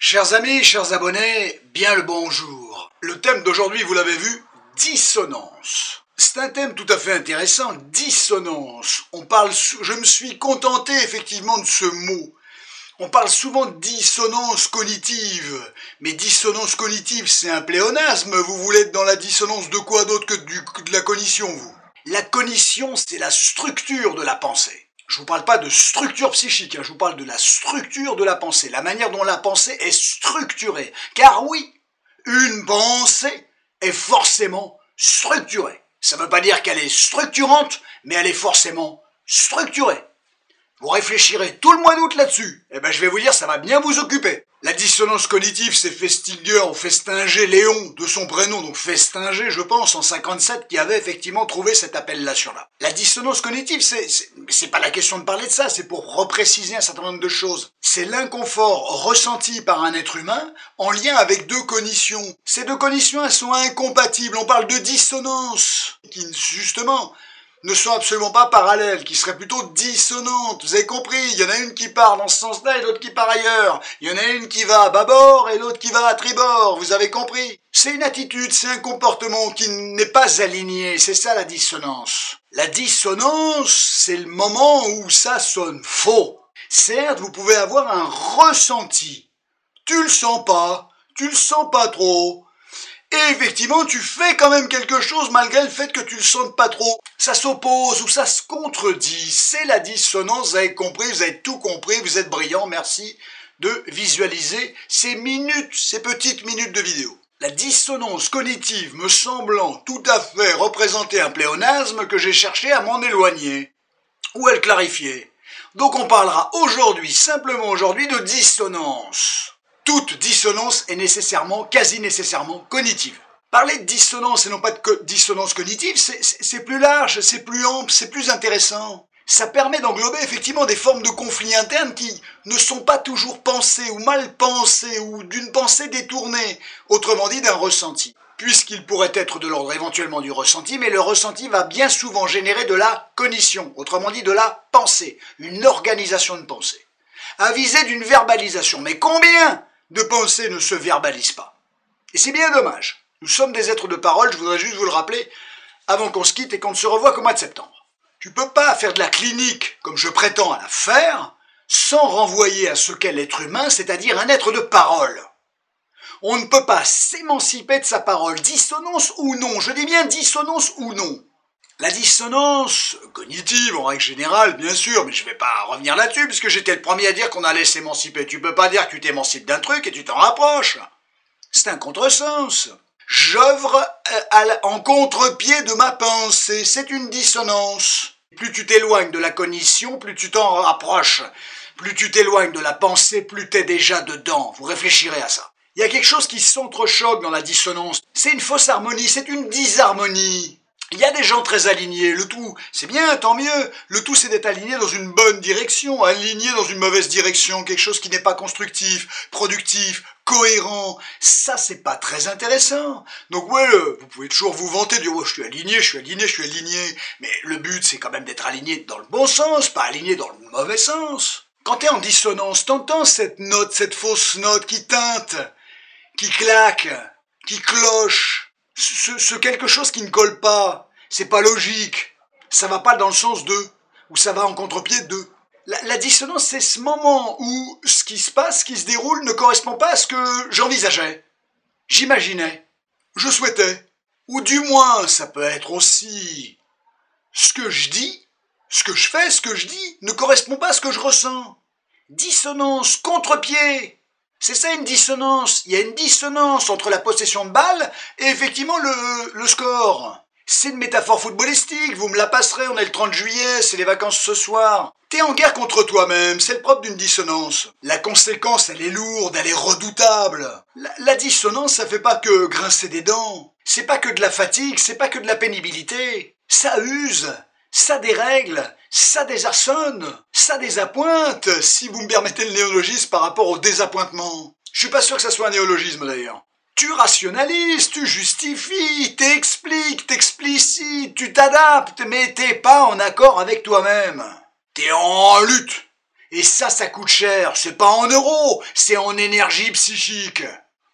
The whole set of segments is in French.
Chers amis, chers abonnés, bien le bonjour. Le thème d'aujourd'hui, vous l'avez vu, dissonance. C'est un thème tout à fait intéressant, dissonance. Je me suis contenté effectivement de ce mot. On parle souvent de dissonance cognitive, mais dissonance cognitive, c'est un pléonasme. Vous voulez être dans la dissonance de quoi d'autre que de la cognition, vous? La cognition, c'est la structure de la pensée. Je ne vous parle pas de structure psychique, je vous parle de la structure de la pensée, la manière dont la pensée est structurée. Car oui, une pensée est forcément structurée. Ça ne veut pas dire qu'elle est structurante, mais elle est forcément structurée. Vous réfléchirez tout le mois d'août là-dessus. Eh ben, je vais vous dire, ça va bien vous occuper. La dissonance cognitive, c'est Festinger ou Festinger Léon, de son prénom, donc Festinger, je pense, en 57, qui avait effectivement trouvé cette appellation-là. La dissonance cognitive, c'est pas la question de parler de ça, c'est pour repréciser un certain nombre de choses. C'est l'inconfort ressenti par un être humain en lien avec deux cognitions. Ces deux cognitions, elles sont incompatibles. On parle de dissonance, qui, justement, ne sont absolument pas parallèles, qui seraient plutôt dissonantes. Vous avez compris, il y en a une qui part dans ce sens-là et l'autre qui part ailleurs. Il y en a une qui va à bâbord et l'autre qui va à tribord. Vous avez compris? C'est une attitude, c'est un comportement qui n'est pas aligné. C'est ça la dissonance. La dissonance, c'est le moment où ça sonne faux. Certes, vous pouvez avoir un ressenti. Tu le sens pas trop. Et effectivement, tu fais quand même quelque chose malgré le fait que tu le sentes pas trop. Ça s'oppose ou ça se contredit. C'est la dissonance, vous avez compris, vous avez tout compris, vous êtes brillant, merci de visualiser ces minutes, ces petites minutes de vidéo. La dissonance cognitive me semblant tout à fait représenter un pléonasme que j'ai cherché à m'en éloigner, ou à le clarifier. Donc on parlera aujourd'hui, simplement aujourd'hui, de dissonance. Toute dissonance est nécessairement, quasi nécessairement, cognitive. Parler de dissonance et non pas de dissonance cognitive, c'est plus large, c'est plus ample, c'est plus intéressant. Ça permet d'englober effectivement des formes de conflits internes qui ne sont pas toujours pensées ou mal pensées ou d'une pensée détournée, autrement dit d'un ressenti. Puisqu'il pourrait être de l'ordre éventuellement du ressenti, mais le ressenti va bien souvent générer de la cognition, autrement dit de la pensée, une organisation de pensée, à viser d'une verbalisation. Mais combien de pensées ne se verbalisent pas? Et c'est bien dommage. Nous sommes des êtres de parole, je voudrais juste vous le rappeler, avant qu'on se quitte et qu'on ne se revoie qu'au mois de septembre. Tu peux pas faire de la clinique, comme je prétends à la faire, sans renvoyer à ce qu'est l'être humain, c'est-à-dire un être de parole. On ne peut pas s'émanciper de sa parole, dissonance ou non, je dis bien dissonance ou non. La dissonance cognitive, en règle générale, bien sûr, mais je vais pas revenir là-dessus, puisque j'étais le premier à dire qu'on allait s'émanciper. Tu peux pas dire que tu t'émancipes d'un truc et tu t'en rapproches. C'est un contresens. J'œuvre en contre-pied de ma pensée. C'est une dissonance. Plus tu t'éloignes de la cognition, plus tu t'en rapproches. Plus tu t'éloignes de la pensée, plus t'es déjà dedans. Vous réfléchirez à ça. Il y a quelque chose qui s'entrechoque dans la dissonance. C'est une fausse harmonie, c'est une disharmonie. Il y a des gens très alignés, le tout, c'est bien, tant mieux, le tout c'est d'être aligné dans une bonne direction, aligné dans une mauvaise direction, quelque chose qui n'est pas constructif, productif, cohérent, ça c'est pas très intéressant. Donc ouais, vous pouvez toujours vous vanter, dire oh, je suis aligné, mais le but c'est quand même d'être aligné dans le bon sens, pas aligné dans le mauvais sens. Quand t'es en dissonance, t'entends cette note, cette fausse note qui teinte, qui claque, qui cloche, ce quelque chose qui ne colle pas, c'est pas logique, ça va pas dans le sens de, ou ça va en contre-pied de. La dissonance, c'est ce moment où ce qui se passe, ce qui se déroule, ne correspond pas à ce que j'envisageais, j'imaginais, je souhaitais. Ou du moins, ça peut être aussi ce que je dis, ce que je fais, ce que je dis, ne correspond pas à ce que je ressens. Dissonance, contre-pied. C'est ça une dissonance. Il y a une dissonance entre la possession de balle et effectivement le score. C'est une métaphore footballistique, vous me la passerez, on est le 30 juillet, c'est les vacances ce soir. T'es en guerre contre toi-même, c'est le propre d'une dissonance. La conséquence, elle est lourde, elle est redoutable. La dissonance, ça fait pas que grincer des dents. C'est pas que de la fatigue, c'est pas que de la pénibilité. Ça use, ça dérègle, ça désarçonne, ça désappointe, si vous me permettez le néologisme par rapport au désappointement. Je suis pas sûr que ça soit un néologisme d'ailleurs. Tu rationalises, tu justifies, t'expliques, t'explicites, tu t'adaptes, mais t'es pas en accord avec toi-même. T'es en lutte. Et ça coûte cher. C'est pas en euros, c'est en énergie psychique.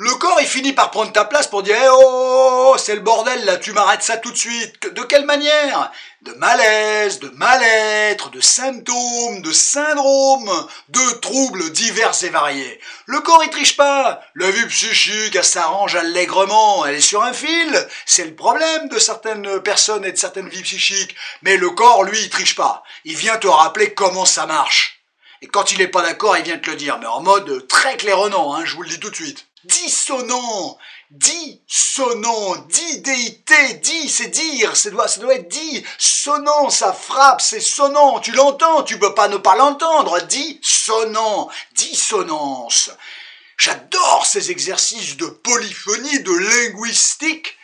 Le corps, il finit par prendre ta place pour dire « Eh oh, c'est le bordel là, tu m'arrêtes ça tout de suite ». De quelle manière? De malaise, de mal-être, de symptômes, de syndromes, de troubles divers et variés. Le corps, il triche pas. La vie psychique, elle s'arrange allègrement. Elle est sur un fil. C'est le problème de certaines personnes et de certaines vies psychiques. Mais le corps, lui, il triche pas. Il vient te rappeler comment ça marche. Et quand il est pas d'accord, il vient te le dire. Mais en mode très claironnant, hein, je vous le dis tout de suite. Dissonant, dissonant, déité, c'est dire, ça doit être dit, sonnant, ça frappe, c'est sonnant, tu l'entends, tu peux pas ne pas l'entendre, dissonant, dissonance. J'adore ces exercices de polyphonie, de linguistique.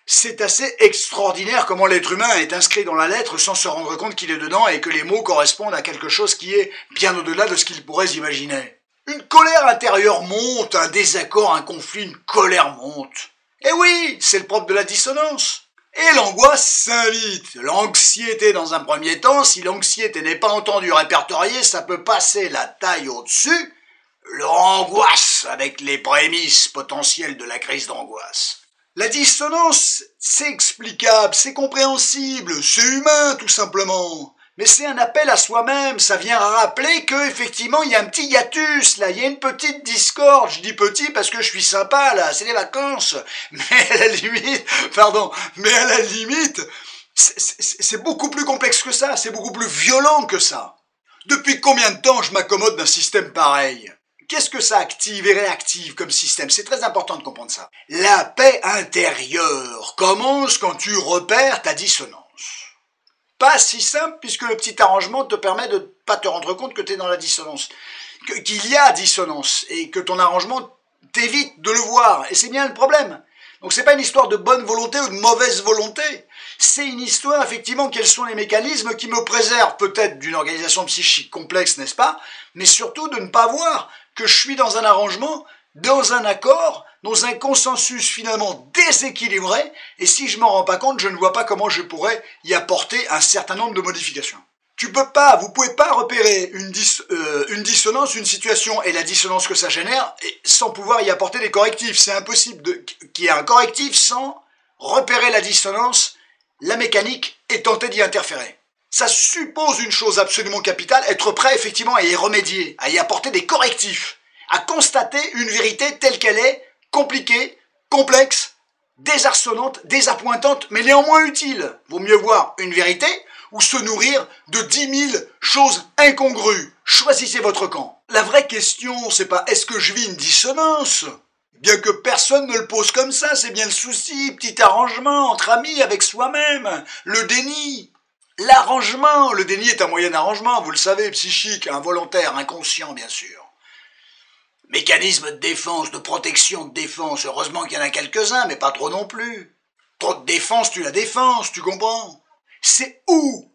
C'est assez extraordinaire comment l'être humain est inscrit dans la lettre sans se rendre compte qu'il est dedans et que les mots correspondent à quelque chose qui est bien au-delà de ce qu'il pourrait imaginer. Une colère intérieure monte, un désaccord, un conflit, une colère monte. Et oui, c'est le propre de la dissonance. Et l'angoisse s'invite. L'anxiété dans un premier temps, si l'anxiété n'est pas entendue, répertoriée, ça peut passer la taille au-dessus. L'angoisse avec les prémices potentielles de la crise d'angoisse. La dissonance, c'est explicable, c'est compréhensible, c'est humain tout simplement. Mais c'est un appel à soi-même, ça vient rappeler qu'effectivement il y a un petit hiatus, là, il y a une petite discorde, je dis petit parce que je suis sympa, là, c'est les vacances, mais à la limite, c'est beaucoup plus complexe que ça, c'est beaucoup plus violent que ça. Depuis combien de temps je m'accommode d'un système pareil ? Qu'est-ce que ça active et réactive comme système? C'est très important de comprendre ça. La paix intérieure commence quand tu repères ta dissonance. Pas si simple puisque le petit arrangement te permet de ne pas te rendre compte que tu es dans la dissonance, qu'il y a dissonance et que ton arrangement t'évite de le voir. Et c'est bien le problème. Donc c'est pas une histoire de bonne volonté ou de mauvaise volonté. C'est une histoire effectivement quels sont les mécanismes qui me préservent peut-être d'une organisation psychique complexe, n'est-ce pas? Mais surtout de ne pas voir que je suis dans un arrangement, dans un accord, dans un consensus finalement déséquilibré, et si je m'en rends pas compte, je ne vois pas comment je pourrais y apporter un certain nombre de modifications. Vous pouvez pas repérer une dissonance, une situation et la dissonance que ça génère, sans pouvoir y apporter des correctifs. C'est impossible qu'il y ait un correctif sans repérer la dissonance, la mécanique et tenter d'y interférer. Ça suppose une chose absolument capitale, être prêt effectivement à y remédier, à y apporter des correctifs, à constater une vérité telle qu'elle est, compliquée, complexe, désarçonnante, désappointante, mais néanmoins utile. Vaut mieux voir une vérité ou se nourrir de 10 000 choses incongrues. Choisissez votre camp. La vraie question, c'est pas est-ce que je vis une dissonance ? Bien que personne ne le pose comme ça, c'est bien le souci, petit arrangement entre amis avec soi-même, le déni. L'arrangement, le déni est un moyen d'arrangement, vous le savez, psychique, involontaire, inconscient bien sûr. Mécanisme de défense, de protection, de défense, heureusement qu'il y en a quelques-uns, mais pas trop non plus. Trop de défense, tu la défenses, tu comprends? C'est où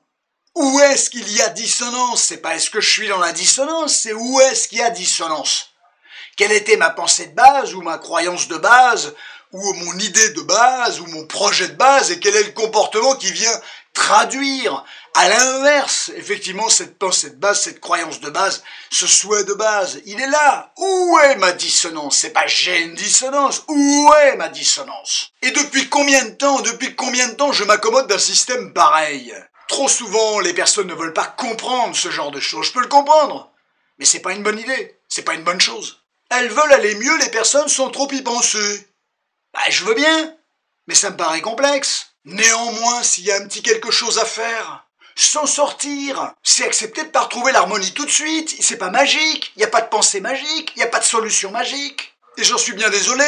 est-ce qu'il y a dissonance? C'est pas est-ce que je suis dans la dissonance, c'est où est-ce qu'il y a dissonance? Quelle était ma pensée de base, ou ma croyance de base, ou mon idée de base, ou mon projet de base, et quel est le comportement qui vient traduire à l'inverse, effectivement, cette pensée de base, cette croyance de base, ce souhait de base, il est là. Où est ma dissonance? C'est pas j'ai une dissonance. Où est ma dissonance? Et depuis combien de temps je m'accommode d'un système pareil? Trop souvent, les personnes ne veulent pas comprendre ce genre de choses. Je peux le comprendre, mais c'est pas une bonne idée, c'est pas une bonne chose. Elles veulent aller mieux, les personnes sont trop y penser. Je veux bien, mais ça me paraît complexe. Néanmoins, s'il y a un petit quelque chose à faire, s'en sortir, c'est accepter de pas retrouver l'harmonie tout de suite, c'est pas magique, il n'y a pas de pensée magique, il n'y a pas de solution magique. Et j'en suis bien désolé,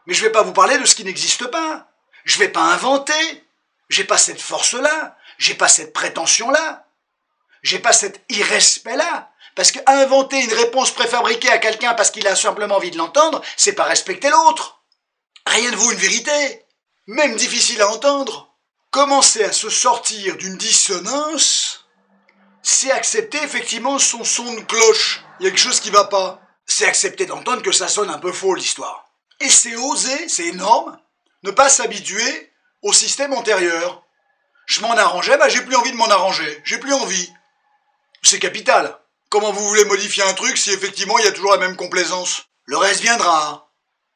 mais je vais pas vous parler de ce qui n'existe pas. Je vais pas inventer, j'ai pas cette force-là, j'ai pas cette prétention-là, j'ai pas cet irrespect-là. Parce qu'inventer une réponse préfabriquée à quelqu'un parce qu'il a simplement envie de l'entendre, c'est pas respecter l'autre. Rien ne vaut une vérité, même difficile à entendre. Commencer à se sortir d'une dissonance, c'est accepter effectivement son son de cloche. Il y a quelque chose qui va pas. C'est accepter d'entendre que ça sonne un peu faux l'histoire. Et c'est oser, c'est énorme, ne pas s'habituer au système antérieur. Je m'en arrangeais, j'ai plus envie de m'en arranger, j'ai plus envie. C'est capital. Comment vous voulez modifier un truc si effectivement il y a toujours la même complaisance? Le reste viendra.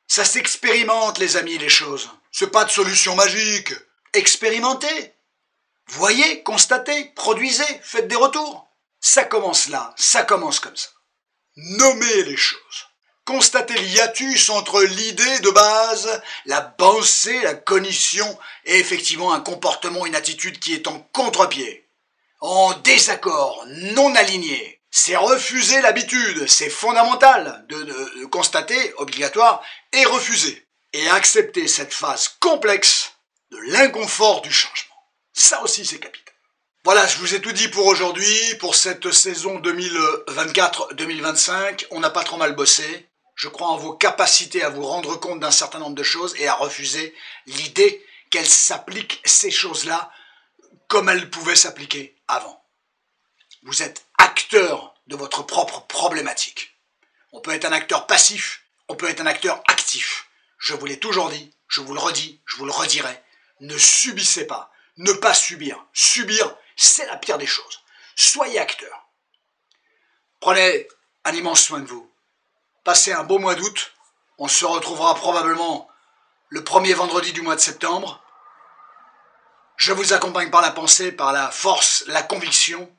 Ça s'expérimente, les amis, les choses. C'est pas de solution magique. Expérimentez. Voyez, constatez, produisez, faites des retours. Ça commence là, ça commence comme ça. Nommez les choses. Constatez l'hiatus entre l'idée de base, la pensée, la cognition et effectivement un comportement, une attitude qui est en contre-pied, en désaccord, non aligné. C'est refuser l'habitude, c'est fondamental de constater, obligatoire, et refuser. Et accepter cette phase complexe de l'inconfort du changement. Ça aussi c'est capital. Voilà, je vous ai tout dit pour aujourd'hui, pour cette saison 2024-2025. On n'a pas trop mal bossé. Je crois en vos capacités à vous rendre compte d'un certain nombre de choses et à refuser l'idée qu'elles s'appliquent, ces choses-là, comme elles pouvaient s'appliquer avant. Vous êtes acteur de votre propre problématique. On peut être un acteur passif, on peut être un acteur actif. Je vous l'ai toujours dit, je vous le redis, je vous le redirai. Ne subissez pas, ne pas subir. Subir, c'est la pire des choses. Soyez acteur. Prenez un immense soin de vous. Passez un beau mois d'août. On se retrouvera probablement le premier vendredi du mois de septembre. Je vous accompagne par la pensée, par la force, la conviction.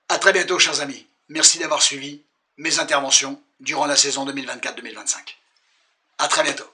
À très bientôt, chers amis. Merci d'avoir suivi mes interventions durant la saison 2024-2025. À très bientôt.